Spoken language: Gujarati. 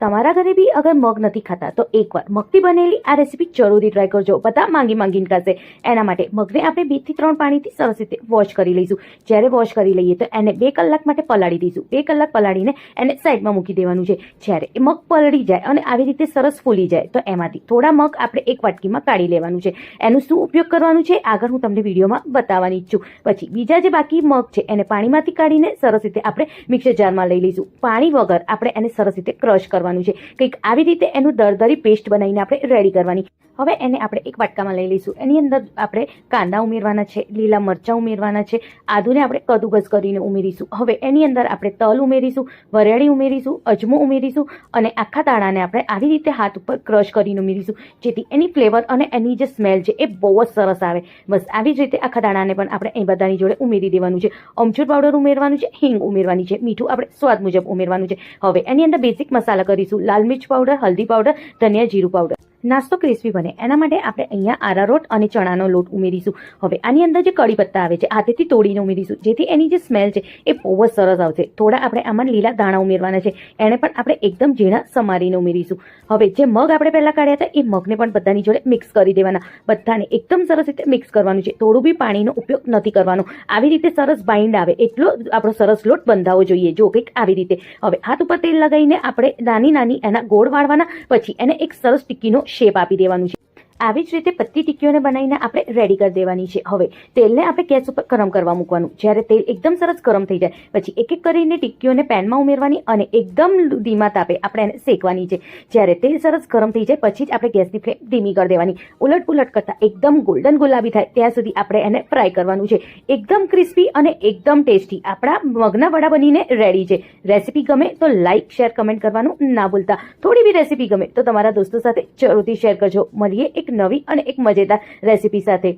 તમારા ઘરે બી અગર મગ નથી ખાતા તો એકવાર મગથી બનેલી આ રેસીપી જરૂરથી ટ્રાય કરજો. બધા માંગીને ખાશે. એના માટે મગને આપણે 2 થી 3 પાણીથી સરસ રીતે વોશ કરી લઈશું. જ્યારે વોશ કરી લઈએ તો એને 2 કલાક માટે પલાળી દઈશું. 2 કલાક પલાળીને એને સાઈડમાં મૂકી દેવાનું છે. જ્યારે એ મગ પલળી જાય અને આવી રીતે સરસ ફૂલી જાય તો એમાંથી થોડા મગ આપણે એક વાટકીમાં કાઢી લેવાનું છે. એનું શું ઉપયોગ કરવાનું છે આગળ હું તમને વિડીયોમાં બતાવવાની છું. પછી બીજા જે બાકી મગ છે એને પાણીમાંથી કાઢીને સરસ રીતે આપણે મિક્સર જારમાં લઈ લઈશું. પાણી વગર આપણે એને સરસ રીતે ક્રશ કરવાનું છે. કંઈક આવી રીતે એનું દરદરી પેસ્ટ બનાવીને આપણે રેડી કરવાની. હવે એને આપણે એક વાટકામાં લઈ લઈશું. એની અંદર આપણે કાંદા ઉમેરવાના છે, લીલા મરચાં ઉમેરવાના છે, આદુને આપણે કદુકસ કરીને ઉમેરીશું. હવે એની અંદર આપણે તલ ઉમેરીશું, વરિયાળી ઉમેરીશું, અજમો ઉમેરીશું અને આખા દાણાને આપણે આવી રીતે હાથ ઉપર ક્રશ કરીને ઉમેરીશું, જેથી એની ફ્લેવર અને એની જે સ્મેલ છે એ બહુ જ સરસ આવે. બસ આવી જ રીતે આખા દાણાને પણ આપણે એ બધાની જોડે ઉમેરી દેવાનું છે. અમચૂર પાવડર ઉમેરવાનું છે, હિંગ ઉમેરવાની છે, મીઠું આપણે સ્વાદ મુજબ ઉમેરવાનું છે. હવે એની અંદર બેઝિક મસાલા કરીશું. લાલ મિર્ચ પાવડર, હલ્દી પાવડર, ધનિયા જીરું પાવડર. નાસ્તો ક્રિસ્પી બને એના માટે આપણે અહીંયા આરારોટ અને ચણાનો લોટ ઉમેરીશું. હવે આની અંદર જે કડી પત્તા આવે છે હાથેથી તોડીને ઉમેરીશું, જેથી એની જે સ્મેલ છે એ બહુ જ સરસ આવશે. થોડા આપણે આમાં લીલા દાણા ઉમેરવાના છે, એને પણ આપણે એકદમ ઝીણા સમારીને ઉમેરીશું. હવે જે મગ આપણે પહેલા કાઢ્યા હતા એ મગને પણ બધાની જોડે મિક્સ કરી દેવાના. બધાને એકદમ સરસ રીતે મિક્સ કરવાનું છે. થોડું બી પાણીનો ઉપયોગ નથી કરવાનો. આવી રીતે સરસ બાઇન્ડ આવે એટલો આપણો સરસ લોટ બંધાવો જોઈએ. જો કંઈક આવી રીતે. હવે હાથ ઉપર તેલ લગાવીને આપણે નાની નાની એના ગોળ વાળવાના. પછી એને એક સરસ ટિક્કીનો શેપ આપી દેવાનું છે. આવી જ રીતે પતલી ટિક્કીઓને બનાવીને આપણે રેડી કરી દેવાની છે. હવે તેલને આપણે ગેસ ઉપર ગરમ કરવા મૂકવાનું. જ્યારે તેલ એકદમ સરસ ગરમ થઈ જાય પછી એક એક કરીને ટિક્કીઓને પેનમાં ઉમેરવાની અને એકદમ ધીમા તાપે આપણે એને શેકવાની છે. જ્યારે તેલ સરસ ગરમ થઈ જાય પછી જ આપણે ગેસની ફ્લેમ ધીમી કરી દેવાની. ઉલટ પુલટ કરતા એકદમ ગોલ્ડન ગુલાબી થાય ત્યાં સુધી આપણે એને ફ્રાય કરવાનું છે. એકદમ ક્રિસ્પી અને એકદમ ટેસ્ટી આપણા મગના વડા બનીને રેડી છે. રેસીપી ગમે તો લાઇક, શેર, કમેન્ટ કરવાનું ના ભૂલતા. થોડી બી રેસીપી ગમે તો તમારા દોસ્તો સાથે જરૂરથી શેર કરજો. મળીએ એક નવી અને એક મજેદાર રેસીપી સાથે.